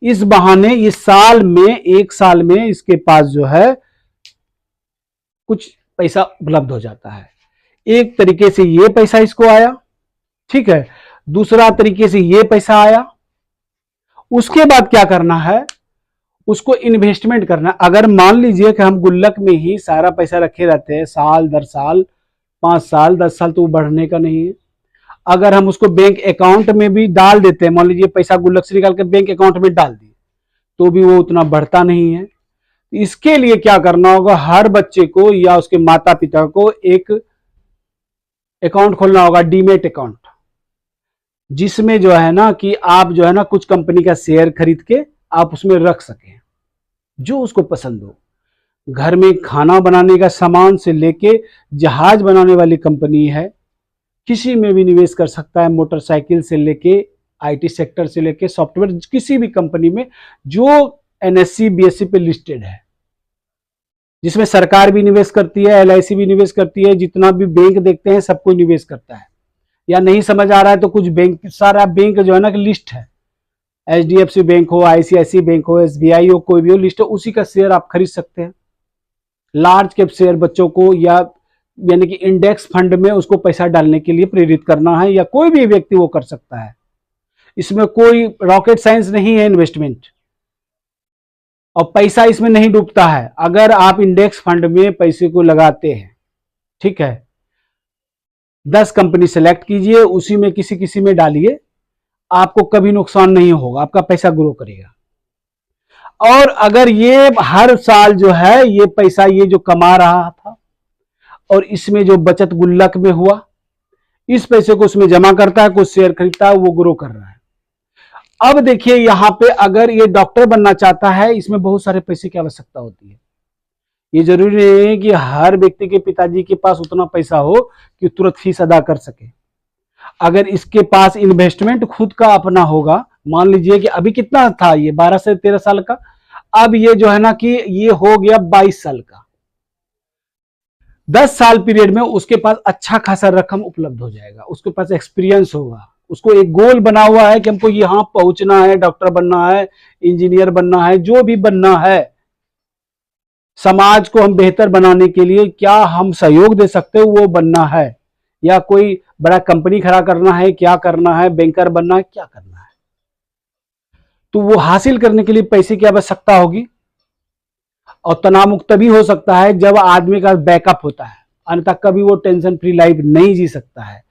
इस बहाने इस साल में, एक साल में इसके पास जो है कुछ पैसा उपलब्ध हो जाता है। एक तरीके से ये पैसा इसको आया, ठीक है, दूसरा तरीके से ये पैसा आया। उसके बाद क्या करना है, उसको इन्वेस्टमेंट करना। अगर मान लीजिए कि हम गुल्लक में ही सारा पैसा रखे रहते हैं साल दर साल, 5 साल 10 साल, तो वो बढ़ने का नहीं है। अगर हम उसको बैंक अकाउंट में भी डाल देते हैं, मान लीजिए पैसा गुल्लक से निकाल के बैंक अकाउंट में डाल दिए, तो भी वो उतना बढ़ता नहीं है। इसके लिए क्या करना होगा, हर बच्चे को या उसके माता पिता को एक अकाउंट खोलना होगा, डीमेट अकाउंट, जिसमें जो है ना कि आप जो है ना कुछ कंपनी का शेयर खरीद के आप उसमें रख सकें, जो उसको पसंद हो। घर में खाना बनाने का सामान से लेके जहाज बनाने वाली कंपनी है, किसी में भी निवेश कर सकता है। मोटरसाइकिल से लेके आईटी सेक्टर से लेके सॉफ्टवेयर, किसी भी कंपनी में जो एनएससी बीएससी पे लिस्टेड है, जिसमें सरकार भी निवेश करती है, एलआईसी भी निवेश करती है, जितना भी बैंक देखते हैं सब कोई निवेश करता है। या नहीं समझ आ रहा है तो कुछ बैंक, सारा बैंक जो है ना कि लिस्ट है, एचडीएफसी बैंक हो, आईसीआईसी बैंक हो, एसबीआई हो, कोई भी हो, लिस्ट हो, उसी का शेयर आप खरीद सकते हैं। लार्ज कैप शेयर बच्चों को या यानी कि इंडेक्स फंड में उसको पैसा डालने के लिए प्रेरित करना है, या कोई भी व्यक्ति वो कर सकता है। इसमें कोई रॉकेट साइंस नहीं है इन्वेस्टमेंट, और पैसा इसमें नहीं डूबता है। अगर आप इंडेक्स फंड में पैसे को लगाते हैं, ठीक है, 10 कंपनी सेलेक्ट कीजिए, उसी में किसी किसी में डालिए, आपको कभी नुकसान नहीं होगा, आपका पैसा ग्रो करेगा। और अगर ये हर साल जो है ये पैसा ये जो कमा रहा था और इसमें जो बचत गुल्लक में हुआ, इस पैसे को उसमें जमा करता है, कुछ शेयर खरीदता है, वो ग्रो कर रहा है। अब देखिए यहां पे अगर ये डॉक्टर बनना चाहता है, इसमें बहुत सारे पैसे की आवश्यकता होती है। ये जरूरी नहीं है कि हर व्यक्ति के पिताजी के पास उतना पैसा हो कि तुरंत फीस अदा कर सके। अगर इसके पास इन्वेस्टमेंट खुद का अपना होगा, मान लीजिए कि अभी कितना था ये 12 से 13 साल का, अब ये जो है ना कि ये हो गया 22 साल का, 10 साल पीरियड में उसके पास अच्छा खासा रकम उपलब्ध हो जाएगा, उसके पास एक्सपीरियंस होगा, उसको एक गोल बना हुआ है कि हमको यहां पहुंचना है, डॉक्टर बनना है, इंजीनियर बनना है, जो भी बनना है। समाज को हम बेहतर बनाने के लिए क्या हम सहयोग दे सकते हैं वो बनना है, या कोई बड़ा कंपनी खड़ा करना है, क्या करना है, बैंकर बनना है, क्या करना है, तो वो हासिल करने के लिए पैसे की आवश्यकता होगी। और तनाव मुक्त तभी हो सकता है जब आदमी का बैकअप होता है, अन्यथा कभी वो टेंशन फ्री लाइफ नहीं जी सकता है।